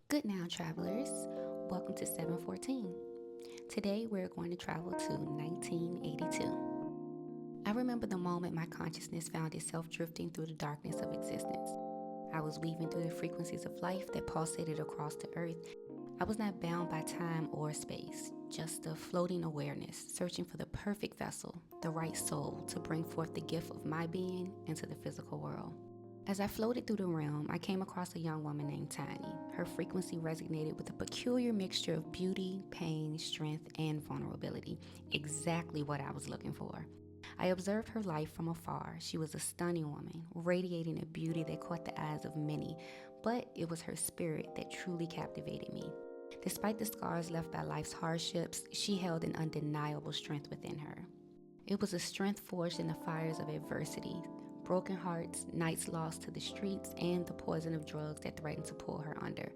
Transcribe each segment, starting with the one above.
Good now, travelers. Welcome to 714. Today we're going to travel to 1982. I remember the moment my consciousness found itself drifting through the darkness of existence. I was weaving through the frequencies of life that pulsated across the earth. I was not bound by time or space, just a floating awareness, searching for the perfect vessel, the right soul to bring forth the gift of my being into the physical world. As I floated through the realm, I came across a young woman named Tiny. Her frequency resonated with a peculiar mixture of beauty, pain, strength, and vulnerability. Exactly what I was looking for. I observed her life from afar. She was a stunning woman, radiating a beauty that caught the eyes of many, but it was her spirit that truly captivated me. Despite the scars left by life's hardships, she held an undeniable strength within her. It was a strength forged in the fires of adversity, broken hearts, nights lost to the streets, and the poison of drugs that threatened to pull her under.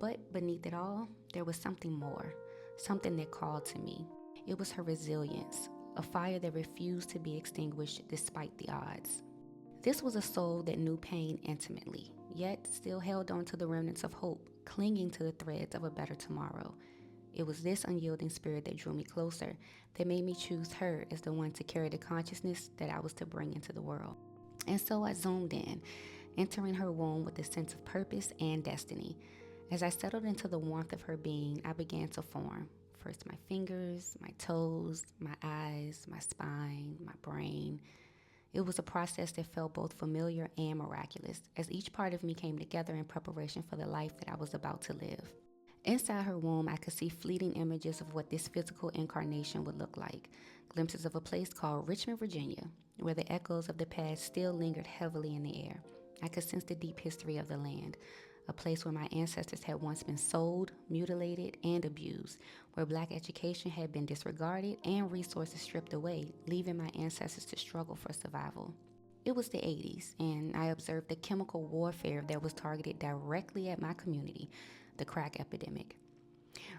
But beneath it all, there was something more, something that called to me. It was her resilience, a fire that refused to be extinguished despite the odds. This was a soul that knew pain intimately, yet still held on to the remnants of hope, clinging to the threads of a better tomorrow. It was this unyielding spirit that drew me closer, that made me choose her as the one to carry the consciousness that I was to bring into the world. And so I zoomed in, entering her womb with a sense of purpose and destiny. As I settled into the warmth of her being, I began to form. First my fingers, my toes, my eyes, my spine, my brain. It was a process that felt both familiar and miraculous, as each part of me came together in preparation for the life that I was about to live. Inside her womb, I could see fleeting images of what this physical incarnation would look like, glimpses of a place called Richmond, Virginia, where the echoes of the past still lingered heavily in the air. I could sense the deep history of the land, a place where my ancestors had once been sold, mutilated, and abused, where Black education had been disregarded and resources stripped away, leaving my ancestors to struggle for survival. It was the 80s, and I observed the chemical warfare that was targeted directly at my community, the crack epidemic.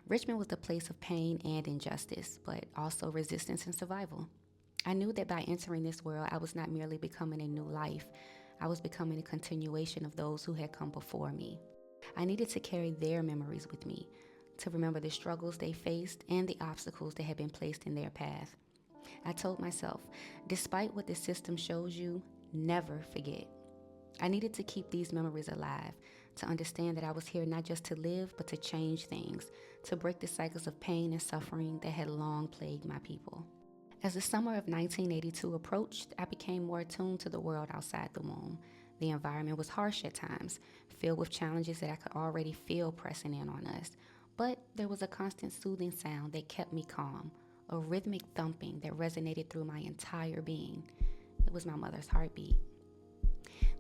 Richmond was a place of pain and injustice, but also resistance and survival. I knew that by entering this world, I was not merely becoming a new life, I was becoming a continuation of those who had come before me. I needed to carry their memories with me, to remember the struggles they faced and the obstacles that had been placed in their path. I told myself, despite what the system shows you, never forget. I needed to keep these memories alive, to understand that I was here not just to live, but to change things, to break the cycles of pain and suffering that had long plagued my people. As the summer of 1982 approached, I became more attuned to the world outside the womb. The environment was harsh at times, filled with challenges that I could already feel pressing in on us. But there was a constant soothing sound that kept me calm, a rhythmic thumping that resonated through my entire being. It was my mother's heartbeat.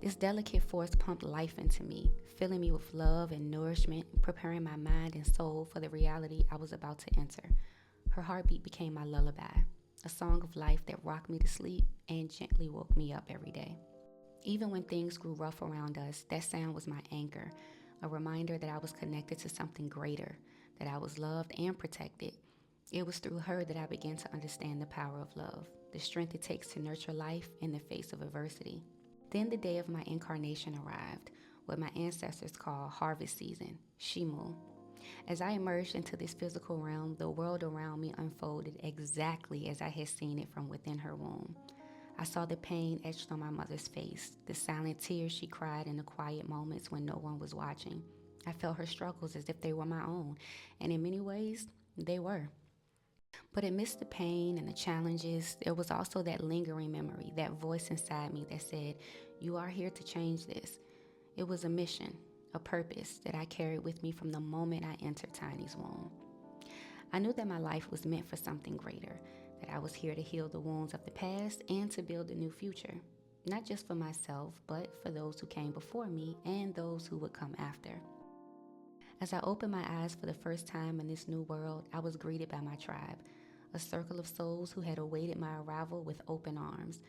This delicate force pumped life into me, filling me with love and nourishment, preparing my mind and soul for the reality I was about to enter. Her heartbeat became my lullaby, a song of life that rocked me to sleep and gently woke me up every day. Even when things grew rough around us, that sound was my anchor, a reminder that I was connected to something greater, that I was loved and protected. It was through her that I began to understand the power of love, the strength it takes to nurture life in the face of adversity. Then the day of my incarnation arrived, what my ancestors call harvest season, Shimu. As I emerged into this physical realm, the world around me unfolded exactly as I had seen it from within her womb. I saw the pain etched on my mother's face, the silent tears she cried in the quiet moments when no one was watching. I felt her struggles as if they were my own, and in many ways, they were. But amidst the pain and the challenges, there was also that lingering memory, that voice inside me that said, "You are here to change this." It was a mission, a purpose that I carried with me from the moment I entered Tiny's womb. I knew that my life was meant for something greater, that I was here to heal the wounds of the past and to build a new future, not just for myself, but for those who came before me and those who would come after. As I opened my eyes for the first time in this new world, I was greeted by my tribe, a circle of souls who had awaited my arrival with open arms.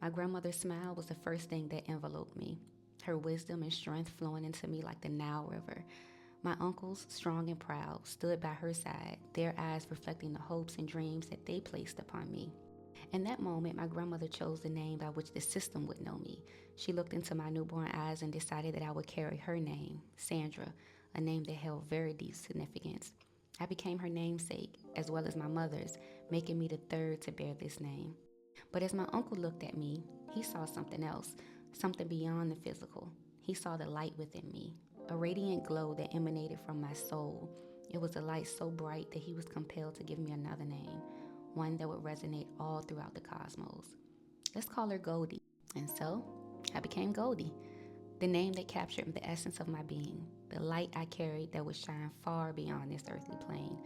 My grandmother's smile was the first thing that enveloped me, her wisdom and strength flowing into me like the Nile River. My uncles, strong and proud, stood by her side, their eyes reflecting the hopes and dreams that they placed upon me. In that moment, my grandmother chose the name by which the system would know me. She looked into my newborn eyes and decided that I would carry her name, Sandra, a name that held very deep significance. I became her namesake, as well as my mother's, making me the third to bear this name. But as my uncle looked at me, he saw something else, something beyond the physical. He saw the light within me, a radiant glow that emanated from my soul. It was a light so bright that he was compelled to give me another name, one that would resonate all throughout the cosmos. Let's call her Goldie. And so, I became Goldie, the name that captured the essence of my being, the light I carried that would shine far beyond this earthly plane.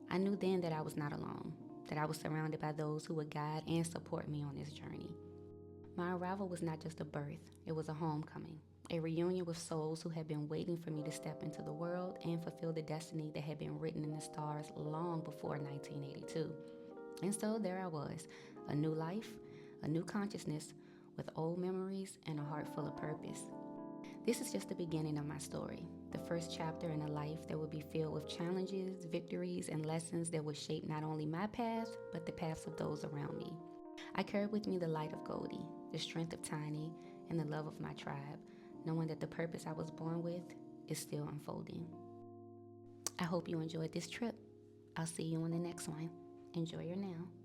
I knew then that I was not alone, that I was surrounded by those who would guide and support me on this journey. My arrival was not just a birth, it was a homecoming, a reunion with souls who had been waiting for me to step into the world and fulfill the destiny that had been written in the stars long before 1982. And so there I was, a new life, a new consciousness, with old memories and a heart full of purpose. This is just the beginning of my story, the first chapter in a life that would be filled with challenges, victories, and lessons that would shape not only my path, but the paths of those around me. I carry with me the light of Goldie, the strength of Tiny, and the love of my tribe, knowing that the purpose I was born with is still unfolding. I hope you enjoyed this trip. I'll see you on the next one. Enjoy your now.